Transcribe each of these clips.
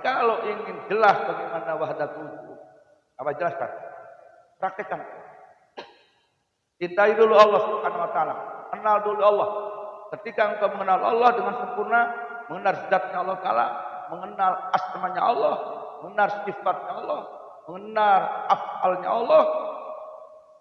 kalau ingin jelas bagaimana wahdatul wujud, apa jelaskan? Praktekkan. Cintai dulu Allah Subhanahu wa taala. Kenal dulu Allah. Ketika engkau mengenal Allah dengan sempurna, mengenal zatnya Allah taala, mengenal asmanya Allah, mengenal sifatnya Allah, mengenal afalnya Allah,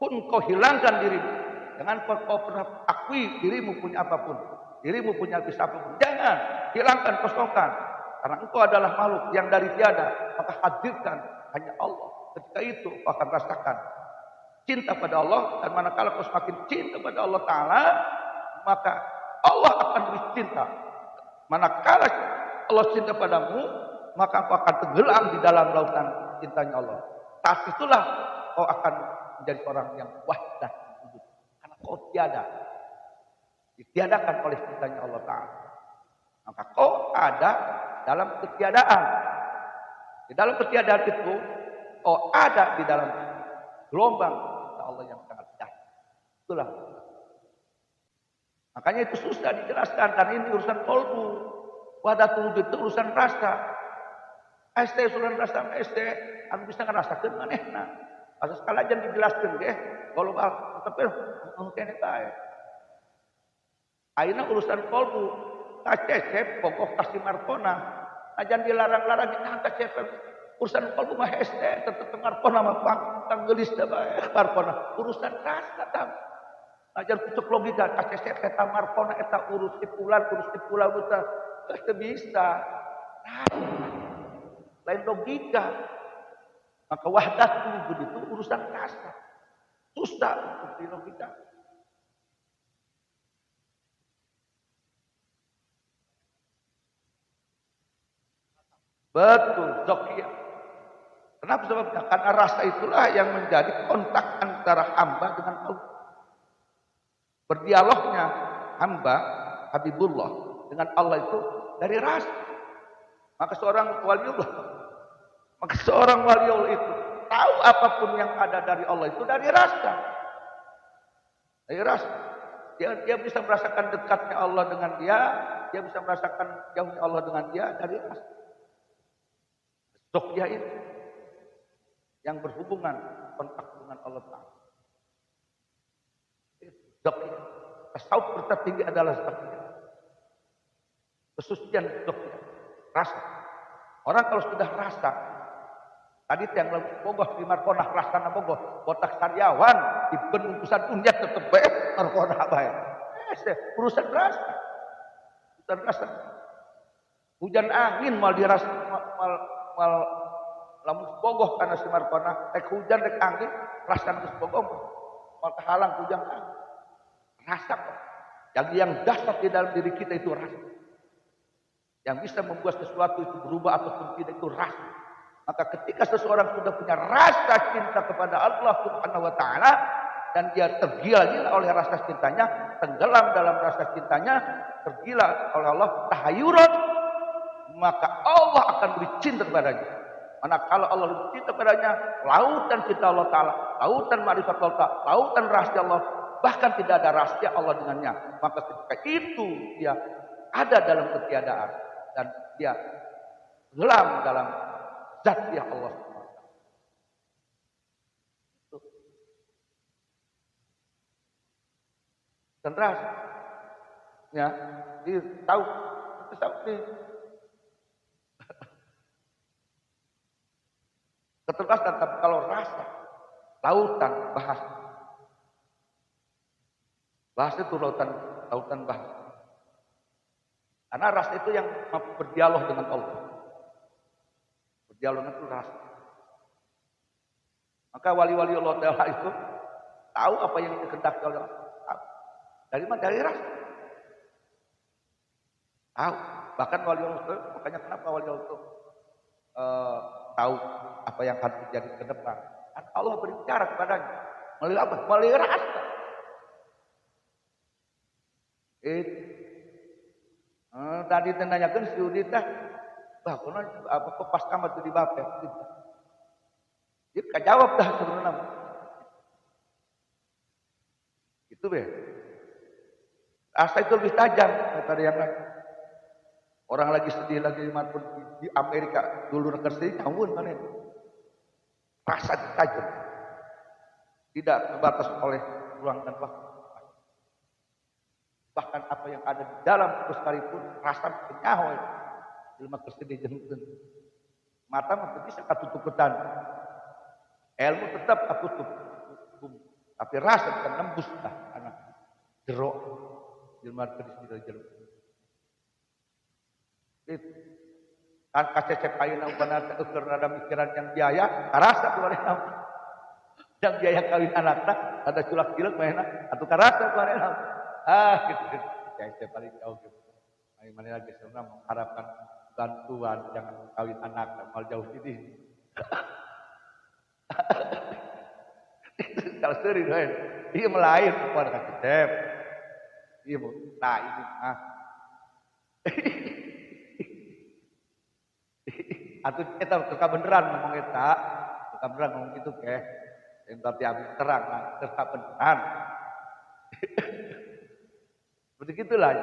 pun kau hilangkan dirimu. Jangan kau pernah akui dirimu punya apapun. Dirimu punya bisa apapun. Jangan hilangkan, kosongkan. Karena engkau adalah makhluk yang dari tiada. Maka hadirkan hanya Allah. Ketika itu kau akan rasakan cinta pada Allah. Dan manakala kau semakin cinta pada Allah Ta'ala, maka Allah akan bercinta. Manakala Allah cinta padamu, maka kau akan tenggelam di dalam lautan cintanya Allah. Saat itulah kau akan menjadi orang yang wahdah wujud. Karena kau tiada. Ditiadakan oleh cintanya Allah Ta'ala. Maka kau ada dalam ketiadaan. Di dalam ketiadaan itu, kau ada di dalam gelombang cinta Allah yang sangat dahsyat. Itulah. Makanya itu susah dijelaskan. Karena ini urusan kolbu. Wahdatul wujud itu urusan rasa. ST urusan rasa ST. Aku bisa ngerasakan manehna. Asal sekali aja dijelaskan deh. Global. Tapi mungkin baik. Aina urusan kolbu. Kacecep pokok kasih markona. Ajan dilarang-larang kita kacecep. Urusan kolbu mah ST. Tetap markona mah tanggelis dah baik. Markona. Urusan rasa tam. Ajan pucuk logika. Kacecep eta markona eta urus tipulan. Itu bisa. Nah, lain logika. Maka wahdatul wujud itu urusan rasa. Susah untuk di logika. Betul, Zokia. Kenapa sebabnya? Karena rasa itulah yang menjadi kontak antara hamba dengan Allah. Berdialognya hamba, Habibullah, dengan Allah itu dari rasa. Maka seorang waliullah itu tahu apapun yang ada dari Allah itu dari rasa. Dari rasa. Dia bisa merasakan dekatnya Allah dengan dia bisa merasakan jauhnya Allah dengan dia dari rasa. Zokia itu yang berhubungan kontak dengan Allah Ta'ala. Zokia. Tasawuf tertinggi adalah Zokia. Kesucian Zokia. Rasa. Orang kalau sudah rasa, tadi yang bogoh di markonah rasana bogoh, botak karyawan di bungkusan unyak tetep baik markonah baik. Urusan rasa. Urusan rasa. Hujan angin mal dirasa mal lamun bogoh karena si markonah, hujan rek angin, rasana geus bogoh mal kehalang hujan angin. Rasa kok. Yang dasar di dalam diri kita itu rasa. Yang bisa membuat sesuatu itu berubah ataupun tidak itu rasa. Maka ketika seseorang sudah punya rasa cinta kepada Allah Subhanahu wa taala dan dia tergila-gila oleh rasa cintanya, tenggelam dalam rasa cintanya, tergila oleh Allah, tahayuran, maka Allah akan beri cinta kepadanya. Manakala Allah beri cinta kepadanya, lautan cinta Allah taala, lautan ma'rifat Allah taala, lautan rahasia Allah, bahkan tidak ada rahasia Allah dengannya. Maka ketika itu dia ada dalam ketiadaan dan dia gelam dalam zatnya Allah. Dan rasa, ya, dia tahu keterbatasan. Tapi kalau rasa, lautan bahasa itu lautan bahasa. Karena rasa itu yang berdialog dengan Allah. Berdialog itu rasa. Maka wali-wali Allah Ta'ala itu tahu apa yang dikehendaki oleh Allah. Dari mana? Dari rasa. Tahu. Bahkan wali Allah itu, makanya kenapa wali Allah itu tahu apa yang akan terjadi ke depan. Karena Allah berbicara kepadanya. Melalui apa? Melalui rasa. Tadi tenanyakan si Udita, bah, apa pas kamat di bapet. Dia kejawab dah sebenarnya. Itu be. Rasa itu lebih tajam daripada yang lain. Orang lagi sedih lagi dimanapun di Amerika dulu negara sedih nyawun mana itu. Rasa tajam. Tidak terbatas oleh ruang dan waktu. Bahkan apa yang ada di dalam itu sekalipun rasa penyaho itu. Ilmu kesedih jengkeun. Mata mah bisa katutupan. Ilmu tetap katutup. Tapi rasa bisa nembus dah anak jero ilmu kesedih jero. Itu kan kacecep ayeuna umpana keur ada mikiran yang biaya, karasa kumaha yang biaya kawin anakna ada culak-culak mainna atuh karasa kumaha gitu. Kacecep paling jauh gitu. Ai manehna geus mengharapkan bantuan jangan kawin anak mal jauh ini. Kalau seureun we. Ieu melain kepada kacecep. Ieu nah ini mah. Atuh eta teu beneran ngomong eta, teu beneran ngomong gitu ke. Yang berarti abis terang lah, teu beneran. Seperti gitulah.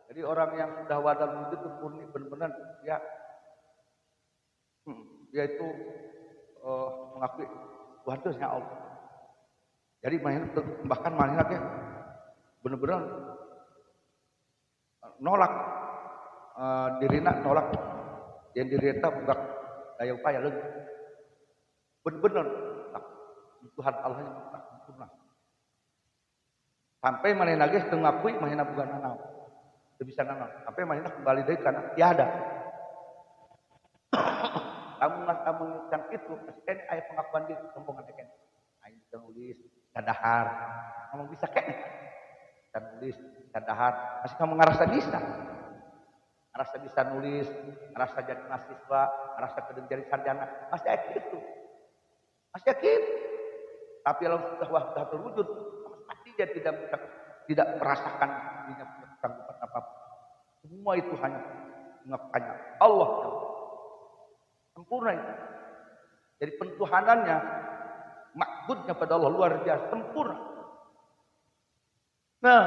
Jadi orang yang sudah wadal wujud itu murni benar-benar ya dia itu mengakui Tuhan itu hanya Allah. Jadi bahkan manehna teh benar-benar nolak dirina nolak yang diri eta buka daya upaya leuwih. Bener-bener Tuhan Allah yang sempurna. Sampai manehna geus teu ngakui manehna boga nanaon. Teu bisa nanaon. Sampai manehna kembali deui kana tiada. Lamun can kitu masih kene aya pengakuan diri sombongan kene. Aing bisa nulis sadahar. Ngomong bisa kene. Bisa nulis sadahar. Masih kamu ngarasa bisa. Ngerasa bisa nulis, ngerasa jadi mahasiswa, ngerasa kedeng jadi sarjana, masih yakin itu, masih yakin. Tapi kalau sudah terwujud, pasti dia tidak merasakan dirinya punya kesanggupan apapun. Semua itu hanya Allah yang sempurna itu. Jadi pentuhanannya, makbudnya pada Allah luar biasa sempurna. Nah,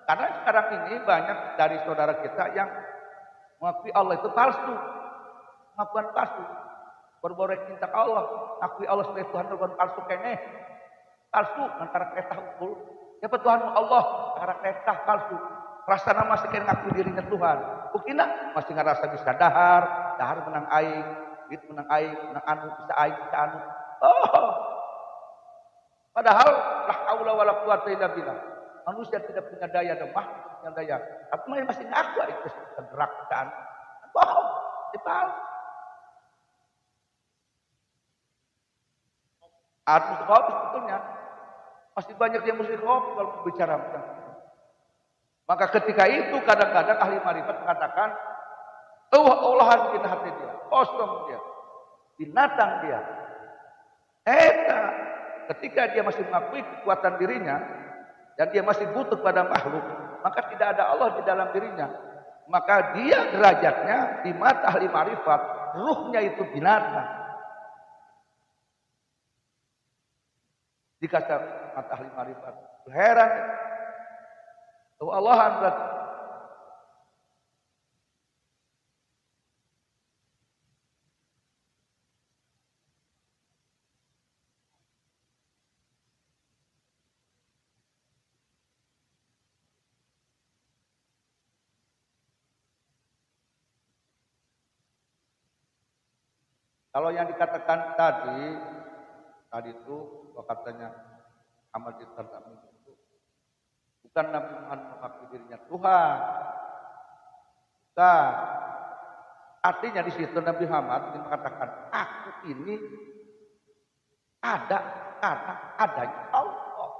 karena sekarang ini banyak dari saudara kita yang mengakui Allah itu palsu. Pengakuan palsu. Berborek cinta ke Allah. Akui Allah sebagai Tuhan bukan palsu kene. Palsu antara ketah ukul. Ya Tuhanmu Allah. Antara ketah palsu. Rasanya masih kena ngakui dirinya Tuhan. Buktinya masih ngerasa bisa dahar. Dahar menang aing. Itu menang aing. Menang anu. Bisa aing. Bisa anu. Oh. Padahal la haula wala quwata illa billah. Manusia tidak punya daya dan makhluk punya daya. Tapi masih ngaku itu gerakan. Bohong. Dipal. Arti kopi sebetulnya masih banyak yang mesti kopi kalau berbicara. Maka ketika itu kadang-kadang ahli marifat mengatakan, olahan bin hati dia, kosong dia, binatang dia. Ketika dia masih mengakui kekuatan dirinya, dan dia masih butuh pada makhluk, maka tidak ada Allah di dalam dirinya. Maka dia derajatnya di mata ahli marifat, ruhnya itu binatang. Dikata mata ahli marifat, heran. Allahan berarti. Kalau yang dikatakan tadi itu katanya amal kita itu bukan Nabi Muhammad mengakui dirinya Tuhan. Bukan. Artinya di situ Nabi Muhammad mengatakan aku ini ada karena adanya Allah.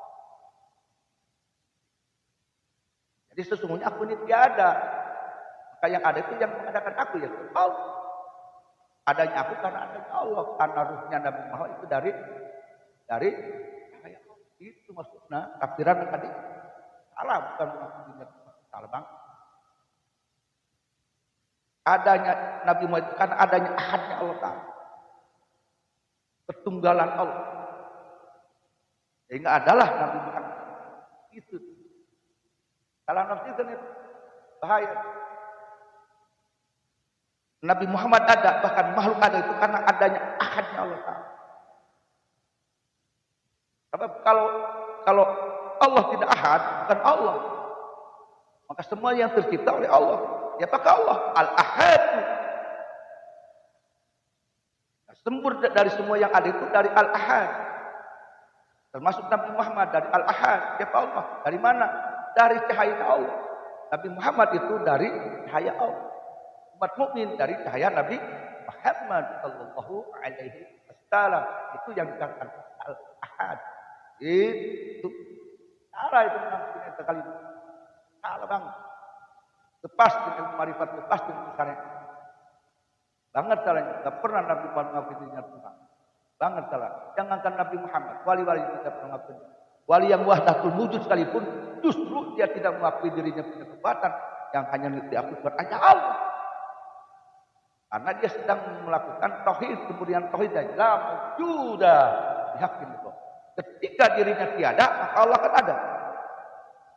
Jadi sesungguhnya aku ini tiada. Maka yang ada itu yang mengadakan aku ya Allah. Adanya aku karena adanya Allah. Karena ruhnya Nabi Muhammad itu dari itu maksudnya tafsiran tadi salah bukan maksudnya salah bang. Adanya Nabi Muhammad karena adanya ahadnya Allah Ta'ala. Ketunggalan Allah. Sehingga adalah Nabi Muhammad. Itu. Salah nafsirkan itu bahaya. Nabi Muhammad ada, bahkan makhluk ada itu karena adanya ahadnya Allah Ta'ala. Sebab kalau Allah tidak ahad, bukan Allah. Maka semua yang tercipta oleh Allah. Ya pakai Allah. Al-ahad. Sumber dari semua yang ada itu dari Al-ahad. Termasuk Nabi Muhammad dari Al-ahad. Siapa Allah? Dari mana? Dari cahaya Allah. Nabi Muhammad itu dari cahaya Allah. Umat mukmin dari cahaya Nabi Muhammad sallallahu alaihi wasallam. Itu yang dikatakan Al-ahad. Itu salah itu mengambil sekali. Salah bang. Lepas dengan marifat, lepas dengan syariat. Banget salahnya. Tidak pernah Nabi Muhammad mengakui dirinya Tuhan. Banget salah. Jangankan Nabi Muhammad. Wali-wali tidak pernah mengakui. Wali yang wahdatul wujud sekalipun, justru dia tidak mengakui dirinya punya kekuatan. Yang hanya diakui hanya Allah. Karena dia sedang melakukan tauhid. Kemudian tauhid dan sudah yakin itu. Ketika dirinya tiada, maka Allah akan ada.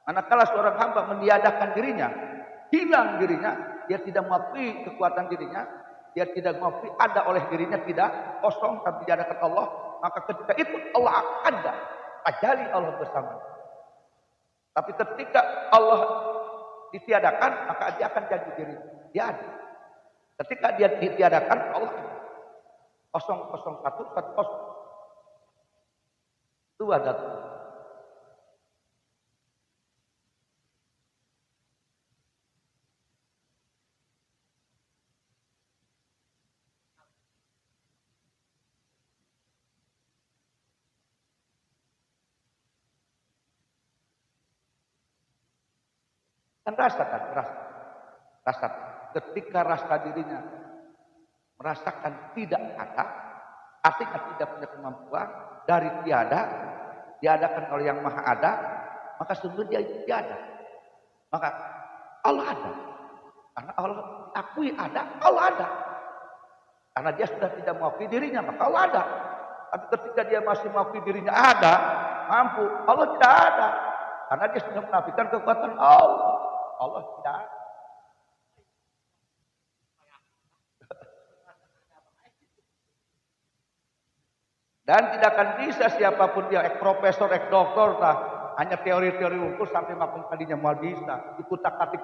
Manakala seorang hamba meniadakan dirinya, hilang dirinya, dia tidak mengakui kekuatan dirinya, dia tidak mengakui ada oleh dirinya, tidak kosong tapi diadakan Allah, maka ketika itu Allah akan ada, ajali Allah bersama. Tapi ketika Allah ditiadakan, maka dia akan jadi diri, dia ada. Ketika dia ditiadakan, Allah ada. 001 1 itu ada. Kan rasakan, rasa. Ketika rasa dirinya merasakan tidak ada, artinya tidak punya kemampuan, dari tiada, diadakan oleh yang maha ada, maka sungguh dia tiada. Maka Allah ada. Karena Allah akui ada, Allah ada. Karena dia sudah tidak mengakui dirinya, maka Allah ada. Tapi ketika dia masih mengakui dirinya ada, mampu, Allah tidak ada. Karena dia sudah menafikan kekuatan Allah. Allah tidak ada. Dan tidak akan bisa siapapun dia, profesor, doktor, hanya teori-teori ukur sampai makom tadinya mau bisa. Ikutak-atik,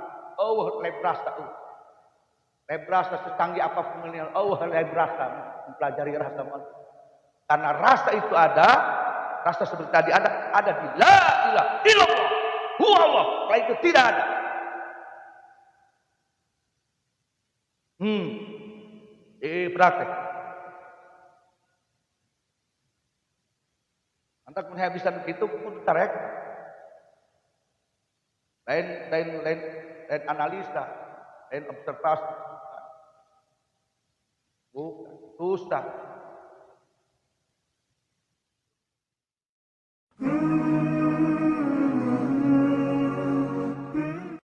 lebrasa secanggih apapun menilai, lebrasa mempelajari rasa manusia. Karena rasa itu ada, rasa seperti tadi ada di la ilaha illallah, huwa Allah. Kalau itu tidak ada. Praktek. Antak menghabiskan itu pun tarek. Lain analisa, lain observasi. Bukan, susah.